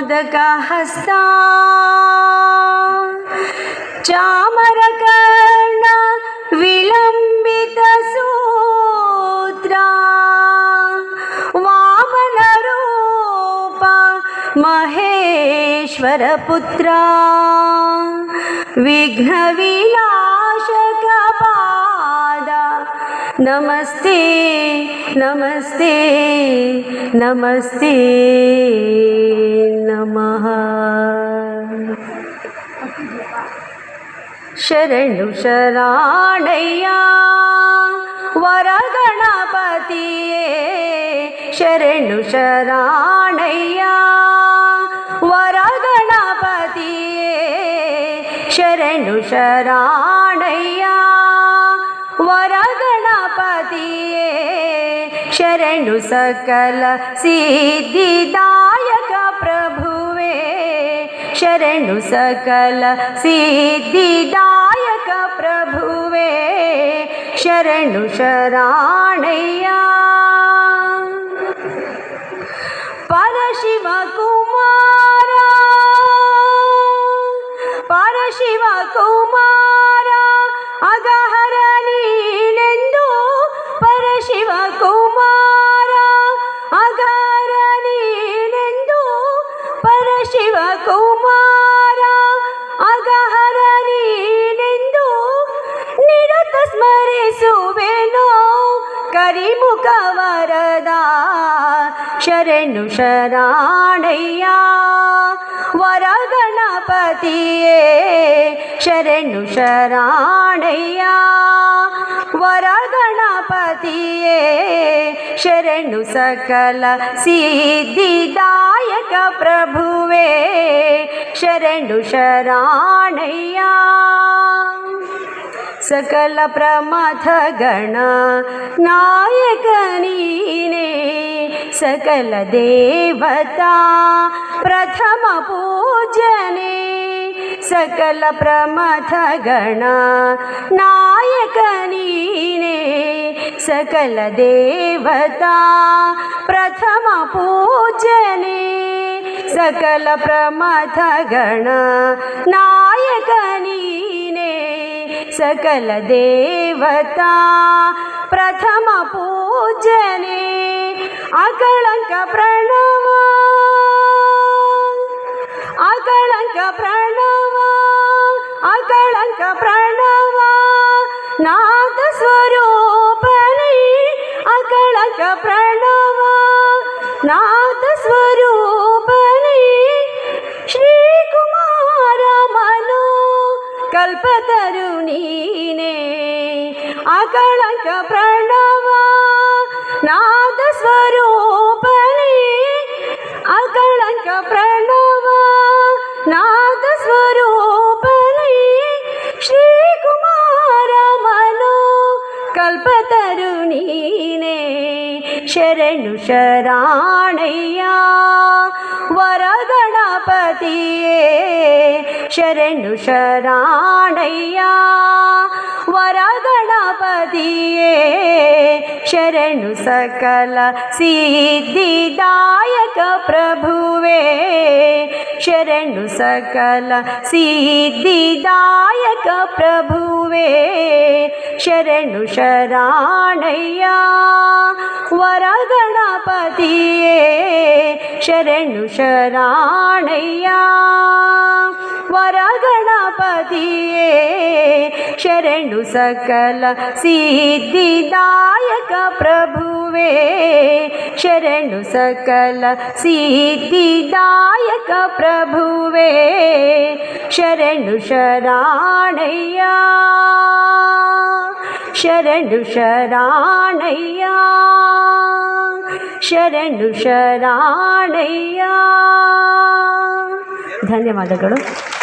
मोदकहस्ता चामरकर्ण विलम्बितसूत्रा वामनरूपा महेश्वरपुत्रा विघ्नविनाशकपादा नमस्ते नमस्ते नमस्ते नमः। शरणु शरणಯ್ಯ ವರಗಣಪತಿಯೇ ಶರಣು ಶರಣಯ್ಯ ವರಗಣಪತಿಯೇ ಶರಣು ಶರಣಯ್ಯ ವರಗಣಪತಿಯೇ ಶರಣು ಸಕಲ ಸಿದ್ಧಿದಾಯಕ ಪ್ರಭುವೇ ಶರಣು ಸಕಲ ಸಿದ್ಧಿದಾಯಕ ಪ್ರಭುವೇ ಶರಣು ಶರಣಯ್ಯ ಪರಶಿವ ಕುಮಾರ ಪರಶಿವ ಕುಮಾರ ಅಗಹರ ನೀನೆಂದು ಪರಶಿವ ಕುಮಾರ ಅಗಹರ ನೀನೆಂದು ಪರಶಿವ ಕುಮಾರ ಅಗಹರ ನೀನೆಂದು ನಿರತ ಸ್ಮರಿಸುವೆನೋ ಕರಿಮುಖ ವರದ ಶರಣು ಶರಣಯ್ಯ ವರಗಣಪತಿಯೇ ಶರಣು ಶರಣಯ್ಯ ವರಗಣಪತಿಯೇ ಶರಣು ಸಕಲ ಸಿದ್ಧಿದಾಯಕ ಪ್ರಭುವೇ ಶರಣು ಶರಣಯ್ಯ ಸಕಲ ಪ್ರಮಥ ಗಣ ನಾಯಕ ನೀನೇ ಸಕಲ ದೇವತಾ ಪ್ರಥಮ ಪೂಜನೆ ಸಕಲ ಪ್ರಮಥ ಗಣ ನಾಯಕ ನೀನೇ ಸಕಲ ದೇವತಾ ಪ್ರಥಮ ಪೂಜನೆ ಸಕಲ ಪ್ರಮಥ ಗಣ ನಾಯಕ ನೀನೇ ಸಕಲ ದೇವತಾ ಪ್ರಥಮ ಪೂಜನೆ ಅಕಳಂಕ ಪ್ರಣವ ಅಕಳಂಕ ಪ್ರಣವ ಅಕಳಂಕ ಪ್ರಣವ ನಾಥ ಸ್ವರೂಪನೇ ಅಕಳಂಕ ಪ್ರಣವ ನಾಥ ಸ್ವರೂಪನೇ ಶ್ರೀಕುಮಾರ ಮನು ಕಲ್ಪತರು ನೀನೇ ಅಕಳಂಕ ಪ್ರಣವ ನಾದ ಸ್ವರೂಪನೇ ಅಕಳಂಕ ಪ್ರಣವ ನಾದ ಸ್ವರೂಪನೇ ಶ್ರೀಕುಮಾರ ಮನು ಕಲ್ಪತರು ನೀನೇ ಶರಣು ಶರಣಯ್ಯ ವರಗಣಪತಿಯೇ ಶರಣು ಶರಣಯ್ಯ ವರಗಣಪತಿಯೇ ಶರಣು ಸಕಲ ಸಿದ್ಧಿದಾಯಕ ಪ್ರಭುವೇ ಶರಣು ಸಕಲ ಸಿದ್ಧಿದಾಯಕ ಪ್ರಭುವೇ ಶರಣು ಶರಣಯ್ಯ ವರಗಣಪತಿಯೇ ಶರಣು ಶರಣಯ್ಯ ವರಗಣಪತಿಯೇ ಶರಣು ಸಕಲ ಸಿದ್ಧಿದಾಯಕ ಪ್ರಭುವೇ ಶರಣು ಸಕಲ ಸಿದ್ಧಿದಾಯಕ ಪ್ರಭುವೇ ಶರಣು ಶರಣಯ್ಯ ಶರಣು ಶರಣಯ್ಯ ಶರಣು ಶರಣಯ್ಯ. ಧನ್ಯವಾದಗಳು.